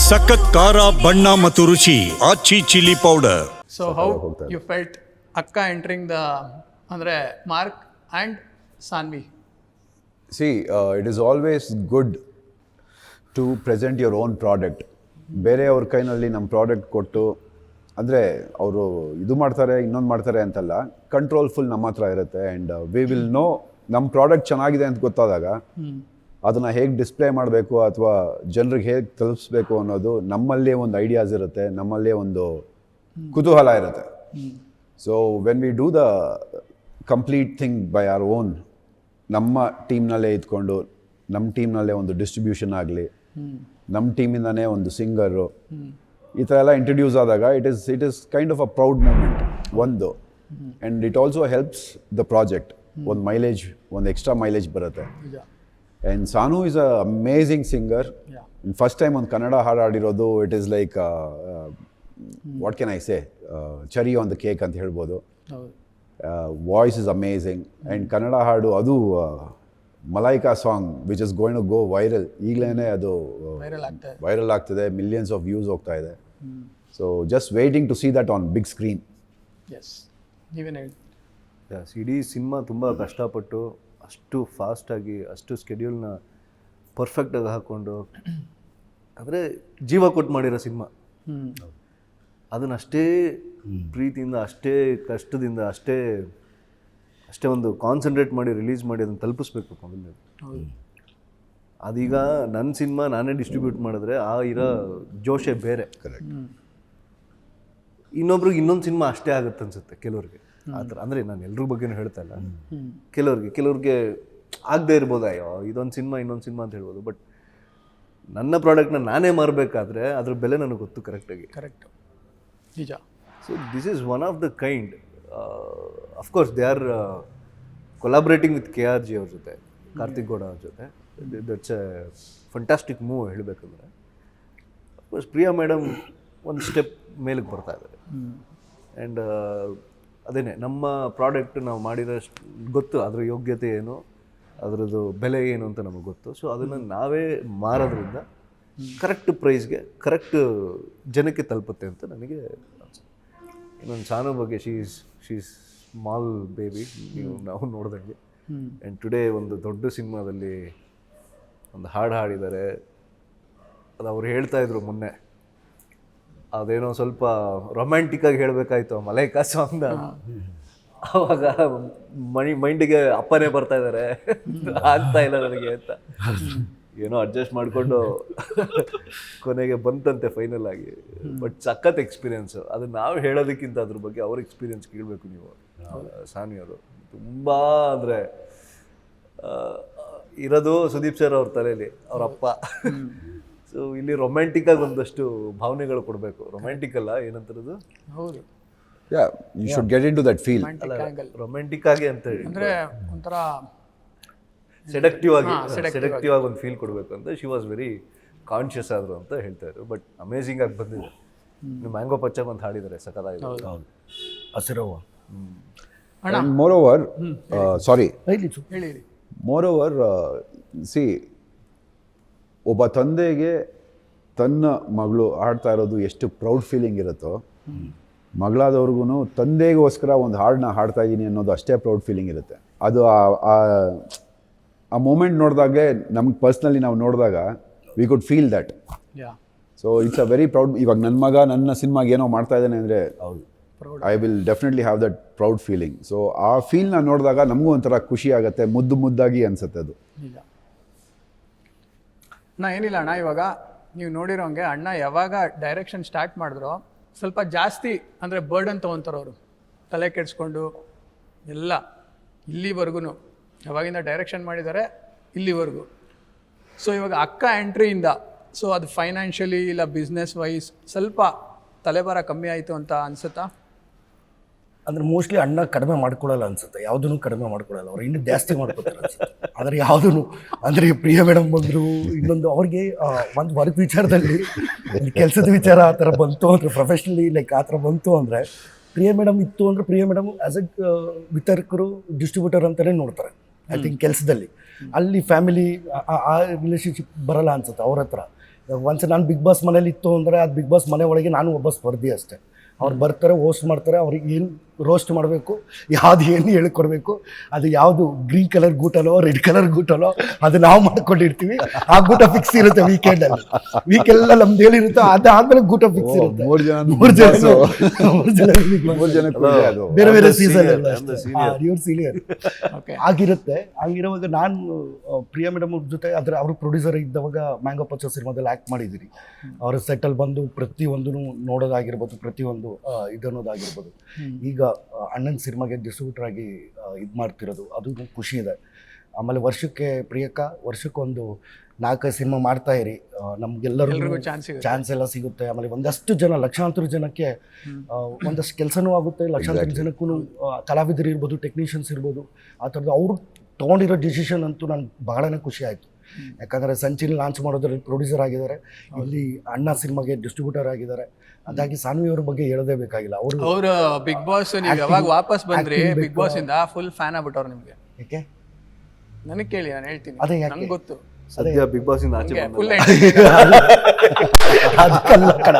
ಸಖತ್ ಖಾರ ಬಣ್ಣ ಮತ್ತು ರುಚಿ Aachi chilli powder. So how you felt ಅಕ್ಕ ಎಂಟ್ರಿಂಗ್ ದ ಅಂದರೆ Mark and Saanvi? See, it is always good to present your own product. ಬೇರೆಯವ್ರ ಕೈನಲ್ಲಿ ನಮ್ಮ ಪ್ರಾಡಕ್ಟ್ ಕೊಟ್ಟು, ಅಂದರೆ ಅವರು ಇದು ಮಾಡ್ತಾರೆ ಇನ್ನೊಂದು ಮಾಡ್ತಾರೆ ಅಂತಲ್ಲ, ಕಂಟ್ರೋಲ್ ಫುಲ್ ನಮ್ಮ ಹತ್ರ ಇರುತ್ತೆ. ಆ್ಯಂಡ್ ವಿ ವಿಲ್ ನೋ ನಮ್ಮ ಪ್ರಾಡಕ್ಟ್ ಚೆನ್ನಾಗಿದೆ ಅಂತ ಗೊತ್ತಾದಾಗ ಅದನ್ನು ಹೇಗೆ ಡಿಸ್ಪ್ಲೇ ಮಾಡಬೇಕು ಅಥವಾ ಜನರಿಗೆ ಹೇಗೆ ತಲುಪಿಸ್ಬೇಕು ಅನ್ನೋದು ನಮ್ಮಲ್ಲೇ ಒಂದು ಐಡಿಯಾಸ್ ಇರುತ್ತೆ, ನಮ್ಮಲ್ಲೇ ಒಂದು ಕುತೂಹಲ ಇರುತ್ತೆ. So when we do the complete thing by our own, ನಮ್ಮ ಟೀಮ್ನಲ್ಲೇ ಇದ್ಕೊಂಡು ನಮ್ಮ ಟೀಮ್ನಲ್ಲೇ ಒಂದು ಡಿಸ್ಟ್ರಿಬ್ಯೂಷನ್ ಆಗಲಿ, ನಮ್ಮ ಟೀಮಿಂದನೇ ಒಂದು ಸಿಂಗರು, ಈ ಥರ ಎಲ್ಲ ಇಂಟ್ರಡ್ಯೂಸ್ ಆದಾಗ it is kind of a proud moment ಒಂದು. And it also helps the project. ಒಂದು ಮೈಲೇಜ್, ಒಂದು ಎಕ್ಸ್ಟ್ರಾ ಮೈಲೇಜ್ ಬರುತ್ತೆ. And Sanu is a amazing singer. First time ಒಂದು ಕನ್ನಡ ಹಾಡು ಆಡಿರೋದು, it is like what can I say, cherry on the cake ಅಂತ ಹೇಳ್ಬೋದು. Voice is amazing. And Kannada ಹಾಡು ಅದು Malaika song which is going to go viral. ಈಗಲೇ ಅದು ವೈರಲ್ ಆಗ್ತಿದೆ, ಮಿಲಿಯನ್ಸ್ ಆಫ್ ವ್ಯೂಸ್ ಹೋಗ್ತಾ ಇದೆ. So just waiting to see that on big screen. Yes, ನೀವೇನು ಹೇಳಿ? ಇಡೀ ಸಿನಿಮಾ ತುಂಬ ಕಷ್ಟಪಟ್ಟು ಅಷ್ಟು ಫಾಸ್ಟಾಗಿ ಅಷ್ಟು ಸ್ಕೆಡ್ಯೂಲ್ನ ಪರ್ಫೆಕ್ಟಾಗಿ ಹಾಕ್ಕೊಂಡು, ಅಂದರೆ ಜೀವ ಕೊಟ್ಟು ಮಾಡಿರೋ ಸಿನಿಮಾ. ಅದನ್ನಷ್ಟೇ ಪ್ರೀತಿಯಿಂದ, ಅಷ್ಟೇ ಕಷ್ಟದಿಂದ, ಅಷ್ಟೇ ಒಂದು ಕಾನ್ಸಂಟ್ರೇಟ್ ಮಾಡಿ ರಿಲೀಸ್ ಮಾಡಿ ಅದನ್ನು ತಲುಪಿಸ್ಬೇಕು ಮೊದಲನೇ. ಅದೀಗ ನನ್ನ ಸಿನಿಮಾ ನಾನೇ ಡಿಸ್ಟ್ರಿಬ್ಯೂಟ್ ಮಾಡಿದ್ರೆ ಆ ಇರೋ ಜೋಶೇ ಬೇರೆ. ಕರೆಕ್ಟ್. ಇನ್ನೊಬ್ರಿಗೆ ಇನ್ನೊಂದು ಸಿನಿಮಾ ಅಷ್ಟೇ ಆಗುತ್ತೆ ಅನ್ಸುತ್ತೆ ಕೆಲವ್ರಿಗೆ. ಆ ಥರ ಅಂದರೆ ನಾನು ಎಲ್ರ ಬಗ್ಗೆನೂ ಹೇಳ್ತಾ ಇಲ್ಲ. ಕೆಲವ್ರಿಗೆ ಆಗದೆ ಇರ್ಬೋದು, ಅಯ್ಯೋ ಇದೊಂದು ಸಿನಿಮಾ ಇನ್ನೊಂದು ಸಿನಿಮಾ ಅಂತ ಹೇಳ್ಬೋದು. ಬಟ್ ನನ್ನ ಪ್ರಾಡಕ್ಟ್ನ ನಾನೇ ಮಾರಬೇಕಾದ್ರೆ ಅದ್ರ ಬೆಲೆ ನನಗೆ ಗೊತ್ತು ಕರೆಕ್ಟಾಗಿ. ಕರೆಕ್ಟ್, ನಿಜ. So this is one of the kind. Of course they are collaborating with KRG ಅವ್ರ ಜೊತೆ, ಕಾರ್ತಿಕ್ ಗೌಡ ಅವ್ರ ಜೊತೆ. ದಟ್ಸ್ ಎ ಫಂಟಾಸ್ಟಿಕ್ ಮೂವ್ ಹೇಳಬೇಕಂದ್ರೆ. ಅಫ್ಕೋರ್ಸ್ ಪ್ರಿಯಾ ಮೇಡಮ್ ಒಂದು ಸ್ಟೆಪ್ ಮೇಲಕ್ಕೆ ಬರ್ತಾ ಇದ್ದಾರೆ. ಆ್ಯಂಡ್ ಅದೇನೆ ನಮ್ಮ ಪ್ರಾಡಕ್ಟ್ ನಾವು ಮಾಡಿರೋಷ್ಟು ಗೊತ್ತು, ಅದರ ಯೋಗ್ಯತೆ ಏನು, ಅದರದ್ದು ಬೆಲೆ ಏನು ಅಂತ ನಮಗೆ ಗೊತ್ತು. ಸೊ ಅದನ್ನು ನಾವೇ ಮಾರೋದ್ರಿಂದ ಕರೆಕ್ಟ್ ಪ್ರೈಸ್ಗೆ ಕರೆಕ್ಟ್ ಜನಕ್ಕೆ ತಲುಪುತ್ತೆ ಅಂತ ನನಗೆ ಅನ್ಸುತ್ತೆ. ಇನ್ನೊಂದು ಸಾನು ಬಗ್ಗೆ, ಶೀ ಈಸ್ ಸ್ಮಾಲ್ ಬೇಬಿ, ನಾವು ನೋಡ್ದಂಗೆ. ಆ್ಯಂಡ್ ಟುಡೇ ಒಂದು ದೊಡ್ಡ ಸಿನಿಮಾದಲ್ಲಿ ಒಂದು ಹಾಡು ಹಾಡಿದ್ದಾರೆ. ಅದು ಅವ್ರು ಹೇಳ್ತಾಯಿದ್ರು ಮೊನ್ನೆ, ಅದೇನೋ ಸ್ವಲ್ಪ ರೊಮ್ಯಾಂಟಿಕ್ಕಾಗಿ ಹೇಳಬೇಕಾಯ್ತು ಮಲೈಕಾ ಸಾಂಗ್ನ. ಆವಾಗ ಮೈಂಡಿಗೆ ಅಪ್ಪನೇ ಬರ್ತಾ ಇದ್ದಾರೆ, ಆಗ್ತಾ ಇಲ್ಲ ನನಗೆ ಅಂತ ಏನೋ ಅಡ್ಜಸ್ಟ್ ಮಾಡಿಕೊಂಡು ಕೊನೆಗೆ ಬಂತಂತೆ ಫೈನಲ್ ಆಗಿ. ಬಟ್ ಸಖತ್ ಎಕ್ಸ್ಪೀರಿಯೆನ್ಸು. ಅದು ನಾವು ಹೇಳೋದಕ್ಕಿಂತ ಅದ್ರ ಬಗ್ಗೆ ಅವ್ರ ಎಕ್ಸ್ಪೀರಿಯೆನ್ಸ್ ಕೇಳಬೇಕು ನೀವು. ಸಾನಿ ಅವರು ತುಂಬ ಅಂದರೆ ಇರೋದು ಸುದೀಪ್ ಸರ್ ಅವ್ರ ತಲೆಯಲ್ಲಿ, ಅವ್ರ ಅಪ್ಪ. ಸೊ ಇಲ್ಲಿ ರೊಮ್ಯಾಂಟಿಕ್ಕಾಗಿ ಒಂದಷ್ಟು ಭಾವನೆಗಳು ಕೊಡಬೇಕು. ರೊಮ್ಯಾಂಟಿಕ್ ಅಲ್ಲ, ಏನಂತಾರದು? ಹೌದು, you should get into that feel. Romantic ಆಗಿ ಅಂತ ಹೇಳಿ, ಅಂದರೆ ಒಂಥರ ಸೆಡಕ್ಟಿವ್ ಆಗಿ ಒಂದು ಫೀಲ್ ಕೊಡಬೇಕು ಅಂತ ಶಿ ವಾಸ್ ವೆರಿ ಕಾನ್ಷಿಯಸ್ ಆದರು ಅಂತ ಹೇಳ್ತಾ ಇದ್ರು. ಬಟ್ ಅಮೇಝಿಂಗ್ ಆಗಿ ಬಂದಿದೆ. ಮ್ಯಾಂಗೋ ಪಚ್ಚ ಅಂತ ಹಾಡಿದ್ದಾರೆ, ಸಖತ್ತಾಗಿದೆ. ಹಸಿರವ್ವ. ಮೋರೋವರ್, ಸಾರಿ, ಹೇಳಿ. ಮೋರೋವರ್, ಸಿ, ಒಬ್ಬ ತಂದೆಗೆ ತನ್ನ ಮಗಳು ಆಡ್ತಾ ಇರೋದು ಎಷ್ಟು ಪ್ರೌಡ್ ಫೀಲಿಂಗ್ ಇರುತ್ತೋ, ಮಗಳಾದವ್ರಿಗೂ ತಂದೆಗೋಸ್ಕರ ಒಂದು ಹಾಡನ್ನ ಹಾಡ್ತಾ ಇದ್ದೀನಿ ಅನ್ನೋದು ಅಷ್ಟೇ ಪ್ರೌಡ್ ಫೀಲಿಂಗ್ ಇರುತ್ತೆ. ಅದು ಆ ಮೂಮೆಂಟ್ ನೋಡಿದಾಗೆ ನಮ್ಗೆ ಪರ್ಸ್ನಲಿ ನಾವು ನೋಡಿದಾಗ we could feel that. So it's a very proud. ಇವಾಗ ನನ್ನ ಮಗ ನನ್ನ ಸಿನಿಮಾಗೆ ಏನೋ ಮಾಡ್ತಾ ಇದ್ದಾನೆ ಅಂದರೆ I will definitely have that proud feeling. So ಆ ಫೀಲ್ನ ನೋಡಿದಾಗ ನಮಗೂ ಒಂಥರ ಖುಷಿ ಆಗುತ್ತೆ, ಮುದ್ದಾಗಿ ಅನ್ಸುತ್ತೆ ಅದು. ಏನಿಲ್ಲ ಅಣ್ಣ, ಇವಾಗ ನೀವು ನೋಡಿರೋಂಗೆ ಅಣ್ಣ ಯಾವಾಗ ಡೈರೆಕ್ಷನ್ ಸ್ಟಾರ್ಟ್ ಮಾಡಿದ್ರು ಸ್ವಲ್ಪ ಜಾಸ್ತಿ ಅಂದರೆ ಬರ್ಡನ್ ತೊಗೊತಾರೆ ಅವರು, ತಲೆ ಕೆಡಿಸ್ಕೊಂಡು ಎಲ್ಲ ಇಲ್ಲಿವರೆಗೂ ಯಾವಾಗಿಂದ ಡೈರೆಕ್ಷನ್ ಮಾಡಿದ್ದಾರೆ ಇಲ್ಲಿವರೆಗೂ. ಸೊ ಇವಾಗ ಅಕ್ಕ ಎಂಟ್ರಿಯಿಂದ ಸೊ ಅದು ಫೈನಾನ್ಷಿಯಲಿ ಇಲ್ಲ ಬಿಸ್ನೆಸ್ ವೈಸ್ ಸ್ವಲ್ಪ ತಲೆಭಾರ ಕಮ್ಮಿ ಆಯಿತು ಅಂತ ಅನಿಸುತ್ತಾ? ಅಂದರೆ ಮೋಸ್ಟ್ಲಿ ಅಣ್ಣ ಕಡಿಮೆ ಮಾಡ್ಕೊಳ್ಳಲ್ಲ ಅನ್ಸುತ್ತೆ, ಯಾವುದೂ ಕಡಿಮೆ ಮಾಡ್ಕೊಳ್ಳಲ್ಲ, ಅವ್ರು ಇನ್ನೂ ಜಾಸ್ತಿ ಮಾಡ್ಕೊತಾರೆ ಅನ್ಸುತ್ತೆ. ಆದರೆ ಯಾವುದೂ ಅಂದರೆ ಪ್ರಿಯಾ ಮೇಡಮ್ ಬಂದರು, ಇನ್ನೊಂದು ಅವ್ರಿಗೆ ಒಂದು ವರ್ಕ್ ವಿಚಾರದಲ್ಲಿ ಕೆಲಸದ ವಿಚಾರ ಆ ಥರ ಬಂತು ಅಂದರೆ, ಪ್ರೊಫೆಷ್ನಲಿ ಲೈಕ್ ಆ ಥರ ಬಂತು ಅಂದರೆ ಪ್ರಿಯಾ ಮೇಡಮ್ ಇತ್ತು ಅಂದರೆ ಪ್ರಿಯಾ ಮೇಡಮ್ ಆ್ಯಸ್ ಎ ವಿತರಕರು ಡಿಸ್ಟ್ರಿಬ್ಯೂಟರ್ ಅಂತಲೇ ನೋಡ್ತಾರೆ ಐ ಥಿಂಕ್ ಕೆಲಸದಲ್ಲಿ. ಅಲ್ಲಿ ಫ್ಯಾಮಿಲಿ ಆ ರಿಲೇಷನ್ಶಿಪ್ ಬರಲ್ಲ ಅನ್ಸುತ್ತೆ ಅವ್ರ ಹತ್ರ. ಒಂದ್ಸಲ ನಾನು ಬಿಗ್ ಬಾಸ್ ಮನೇಲಿ ಇತ್ತು ಅಂದರೆ ಅದು ಬಿಗ್ ಬಾಸ್ ಮನೆ ಒಳಗೆ ನಾನು ಒಬ್ಬ ಸ್ಪರ್ಧಿ ಅಷ್ಟೇ. ಅವ್ರು ಬರ್ತಾರೆ, ಹೋಸ್ಟ್ ಮಾಡ್ತಾರೆ, ಅವ್ರಿಗೆ ಏನು ರೋಸ್ಟ್ ಮಾಡಬೇಕು, ಯಾವ್ದು ಏನು ಹೇಳ್ಕೊಡ್ಬೇಕು, ಅದು ಯಾವುದು ಗ್ರೀನ್ ಕಲರ್ ಗೂಟಲೋ ರೆಡ್ ಕಲರ್ ಗೂಟಲೋ ಅದು ನಾವು ಮಾಡ್ಕೊಂಡಿರ್ತೀವಿ. ಆ ಗೂಟ ಫಿಕ್ಸ್ ಇರುತ್ತೆ ವೀಕೆಂಡಲ್ಲಿ. ವೀಕೆಲ್ಲ ನಮ್ದು ಹೇಳಿರುತ್ತೋ ಅದಾದ್ಮೇಲೆ ಗೂಟ ಫಿಕ್ಸ್ ಇರುತ್ತೆ. ಮೂರು ಜನ ಬೇರೆ ಬೇರೆ ಸೀಸನ್ ಇವ್ರು ಸೀನಿಯರ್ ಓಕೆ. ಆಗಿರುತ್ತೆ. ಹಂಗಿರುವಾಗ ನಾನು ಪ್ರಿಯಾ ಮೇಡಮ್ ಅವ್ರ ಜೊತೆ ಅವ್ರ ಪ್ರೊಡ್ಯೂಸರ್ ಇದ್ದವಾಗ ಮ್ಯಾಂಗೋ ಪಚ್ಚ ಸಿನಿಮಾದಲ್ಲಿ ಆ್ಯಕ್ಟ್ ಮಾಡಿದ್ದೀರಿ. ಅವ್ರ ಸೆಟ್ಟಲ್ಲಿ ಬಂದು ಪ್ರತಿಯೊಂದು ನೋಡೋದಾಗಿರ್ಬೋದು, ಪ್ರತಿಯೊಂದು ಇದನ್ನೋದಾಗಿರ್ಬೋದು. ಈಗ ಅಣ್ಣನ ಸಿನಿಮಾಗೆ ಡಿಸ್ಟ್ರಿಬ್ಯೂಟರ್ ಆಗಿ ಇದು ಮಾಡ್ತಿರೋದು ಅದು ಖುಷಿ ಇದೆ. ಆಮೇಲೆ ವರ್ಷಕ್ಕೊಂದು 4 ಸಿನಿಮಾ ಮಾಡ್ತಾ ಇರಿ, ನಮ್ಗೆಲ್ಲರಿಗೂ ಚಾನ್ಸ್ ಎಲ್ಲ ಸಿಗುತ್ತೆ. ಆಮೇಲೆ ಒಂದಷ್ಟು ಜನ, ಲಕ್ಷಾಂತರ ಜನಕ್ಕೆ ಒಂದಷ್ಟು ಕೆಲಸನೂ ಆಗುತ್ತೆ, ಲಕ್ಷಾಂತರ ಜನಕ್ಕೂ ಕಲಾವಿದರು ಇರ್ಬೋದು, ಟೆಕ್ನಿಷಿಯನ್ಸ್ ಇರ್ಬೋದು, ಆ ಥರದ್ದು ಅವ್ರು ತೊಗೊಂಡಿರೋ ಡಿಸಿಷನ್ ಅಂತೂ ನನಗೆ ಬಹಳನೇ ಖುಷಿ ಆಯಿತು. ಯಾಕಂದರೆ ಸಂಚಿನ್ ಲಾಂಚ್ ಮಾಡೋದ್ರಲ್ಲಿ ಪ್ರೊಡ್ಯೂಸರ್ ಆಗಿದ್ದಾರೆ, ಇಲ್ಲಿ ಅಣ್ಣ ಸಿನಿಮಾಗೆ ಡಿಸ್ಟ್ರಿಬ್ಯೂಟರ್ ಆಗಿದ್ದಾರೆ. ಅದಾಗಿ ಸಾನ್ವಿ ಅವ್ರ ಬಗ್ಗೆ ಹೇಳೋದೇ ಬೇಕಾಗಿಲ್ಲ. ಅವ್ರು ಬಿಗ್ ಬಾಸ್ ನೀವು ಯಾವಾಗ ವಾಪಸ್ ಬಂದ್ರಿ ಬಿಗ್ ಬಾಸ್ ಇಂದ ಫುಲ್ ಫ್ಯಾನ್ ಆಗ್ಬಿಟ್ಟವ್ರು ನಿಮ್ಗೆ. ಯಾಕೆ ನನಗೆ ಕೇಳಿ, ನಾನು ಹೇಳ್ತೀನಿ, ಅದೇ ಯಾಕೆ? ನಂಗೆ ಗೊತ್ತು. ಸದ್ಯ ಬಿಗ್ ಬಾಸ್ ಇಂದ ಆಚೆ ಫುಲ್ ಅದಕ್ಕಲ್ಲ ಕಣ.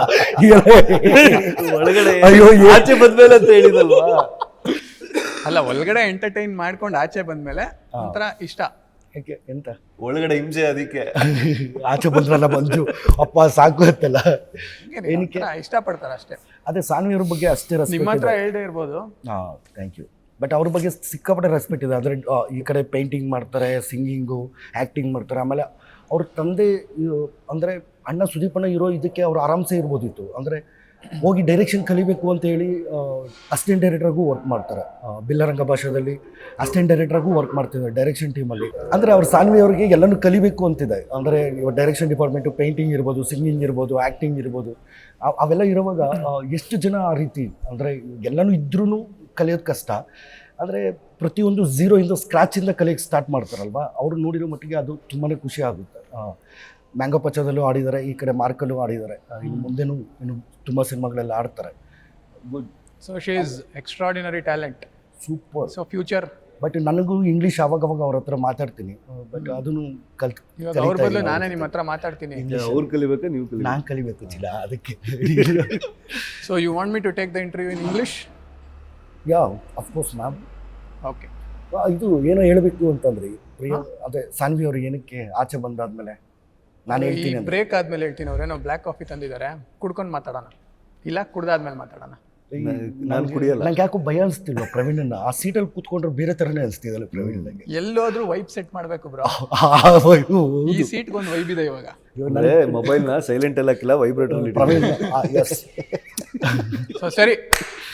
ಒಳಗಡೆ ಅಯ್ಯೋ, ಆಚೆ ಬಂದ್ಮೇಲೆ ಅಂತ ಹೇಳಿದಲ್ವಾ. ಅಲ್ಲ, ಒಳಗಡೆ ಎಂಟರ್ಟೈನ್ ಮಾಡ್ಕೊಂಡು ಆಚೆ ಬಂದ್ಮೇಲೆ ಒಂಥರ ಇಷ್ಟ. ಯಾಕೆ ಎಂತ ಒಳಗಡೆ ಹಿಂಸೆ ಅದಕ್ಕೆ ಆಚೆ ಬಂದ್ರಲ್ಲ ಮಂಜು ಅಪ್ಪ ಸಾಕು ಅಂತಲ್ಲ. ಏನಕ್ಕೆ ಇಷ್ಟ ಪಡ್ತಾರ ಅಷ್ಟೇ. ಅದೇ ಸಾನ್ವಿ ಅವ್ರ ಬಗ್ಗೆ ಅಷ್ಟೇ ನಿಮ್ಮ ಹತ್ರ ರೆಸ್ಪೆಕ್ಟ್. ಹೇಳ್ದೆ ಇರ್ಬೋದು. Thank you. ಬಟ್ ಅವ್ರ ಬಗ್ಗೆ ಸಿಕ್ಕಾಪಟ್ಟೆ ರೆಸ್ಪೆಕ್ಟ್ ಇದೆ. ಅಂದರೆ ಈ ಕಡೆ ಪೇಂಟಿಂಗ್ ಮಾಡ್ತಾರೆ, ಸಿಂಗಿಂಗು, ಆ್ಯಕ್ಟಿಂಗ್ ಮಾಡ್ತಾರೆ. ಆಮೇಲೆ ಅವ್ರ ತಂದೆ ಅಂದರೆ ಅಣ್ಣ ಸುದೀಪಣ್ಣ ಇರೋ ಇದಕ್ಕೆ ಅವ್ರು ಆರಾಮ್ಸೆ ಇರ್ಬೋದಿತ್ತು. ಅಂದರೆ ಹೋಗಿ ಡೈರೆಕ್ಷನ್ ಕಲಿಬೇಕು ಅಂತ ಹೇಳಿ ಅಸಿಸ್ಟೆಂಟ್ ಡೈರೆಕ್ಟ್ರಾಗೂ ವರ್ಕ್ ಮಾಡ್ತಾರೆ. ಬಿಲ್ಲರಂಗ ಭಾಷೆಯಲ್ಲಿ ಅಸಿಸ್ಟೆಂಟ್ ಡೈರೆಕ್ಟ್ರಾಗೂ ವರ್ಕ್ ಮಾಡ್ತಿದ್ದಾರೆ ಡೈರೆಕ್ಷನ್ ಟೀಮಲ್ಲಿ. ಅಂದರೆ ಅವ್ರ ಸಾನ್ವಿ ಅವ್ರಿಗೆ ಎಲ್ಲನೂ ಕಲಿಬೇಕು ಅಂತಿದೆ. ಅಂದರೆ ಇವಾಗ ಡೈರೆಕ್ಷನ್ ಡಿಪಾರ್ಟ್ಮೆಂಟು, ಪೇಂಟಿಂಗ್ ಇರ್ಬೋದು, ಸಿಂಗಿಂಗ್ ಇರ್ಬೋದು, ಆ್ಯಕ್ಟಿಂಗ್ ಇರ್ಬೋದು, ಅವೆಲ್ಲ ಇರುವಾಗ ಎಷ್ಟು ಜನ ಆ ರೀತಿ ಅಂದರೆ ಎಲ್ಲನೂ ಇದ್ರೂ ಕಲಿಯೋದು ಕಷ್ಟ. ಅಂದರೆ ಪ್ರತಿಯೊಂದು ಝೀರೋಯಿಂದ ಸ್ಕ್ರ್ಯಾಚಿಂದ ಕಲಿಯೋಕ್ಕೆ ಸ್ಟಾರ್ಟ್ ಮಾಡ್ತಾರಲ್ವ, ಅವರು ನೋಡಿರೋ ಮಟ್ಟಿಗೆ ಅದು ತುಂಬಾ ಖುಷಿ ಆಗುತ್ತೆ. ಮ್ಯಾಂಗೋ ಪಚ್ಚದಲ್ಲೂ ಆಡಿದ್ದಾರೆ, ಈ ಕಡೆ ಮಾರ್ಕಲ್ಲೂ ಆಡಿದ್ದಾರೆ, ಇನ್ನು ಮುಂದೆನೂ ಇನ್ನು ತುಂಬ ಸಿನಿಮಾಗಳೆಲ್ಲ ಆಡ್ತಾರೆ. Good. So she is extraordinary talent. Super. So future. But ನನಗೂ ಇಂಗ್ಲೀಷ್ ಅವಾಗವಾಗ ಅವ್ರ ಹತ್ರ ಮಾತಾಡ್ತೀನಿ. ಬಟ್ ಅದನ್ನು ಇವಾಗ ಅವ್ರ ಬದಲು ನಾನೇ ನಿಮ್ಮ ಹತ್ರ ಮಾತಾಡ್ತೀನಿ. ಅವ್ರು ಕಲಿಬೇಕಾ ನೀವು ಕಲಿಬೇಕು? ನಾನು ಕಲಿಬೇಕು ಚಿಲ್ಲ ಅದಕ್ಕೆ. So you want me to take the interview in English? Yeah of course ma'am. Okay. ಇದು ಏನೋ ಹೇಳಬೇಕು ಅಂತಂದ್ರಿ ಪ್ರಿಯಾ, ಅದೇ ಸಾನ್ವಿ ಅವರು ಏನಕ್ಕೆ ಆಚೆ ಬಂದಾದ್ಮೇಲೆ ನಾನು ಹೇಳ್ತೀನಿ. ಬ್ರೇಕ್ ಆದ್ಮೇಲೆ ಹೇಳ್ತೀನಿ. ಅವ್ರೇನೋ ಬ್ಲ್ಯಾಕ್ ಕಾಫಿ ತಂದಿದ್ದಾರೆ, ಕುಡ್ಕೊಂಡು ಮಾತಾಡೋಣ, ಇಲ್ಲ ಕುಡ್ದಾದ್ಮೇಲೆ ಮಾತಾಡೋಣ. ನಾನು ಕುಡಿಯಲ್ಲ. ನಂಗೆ ಯಾಕೋ ಭಯ ಅನಿಸ್ತಿಲ್ವ ಪ್ರವೀಣನ್ನ. ಆ ಸೀಟಲ್ಲಿ ಕೂತ್ಕೊಂಡ್ರೆ ಬೇರೆ ಥರನೇ ಅನಿಸ್ತಿದ್ದಲ್ಲ ಪ್ರವೀಣ್ ನಂಗೆ. ಎಲ್ಲೋದ್ರೂ ವೈಬ್ ಸೆಟ್ ಮಾಡಬೇಕು ಬ್ರೋ. ಈ ಸೀಟ್ಗೆ ಒಂದು ವೈಬ್ ಇದೆ ಇವಾಗ. ಮೊಬೈಲ್ನ ಸೈಲೆಂಟ್ ಎಲ್ಲ ಹಾಕಿಲ್ಲ, ವೈಬ್ರೇಟರ್ ಪ್ರವೀಣ್ ಎಸ್. ಸೊ ಸರಿ,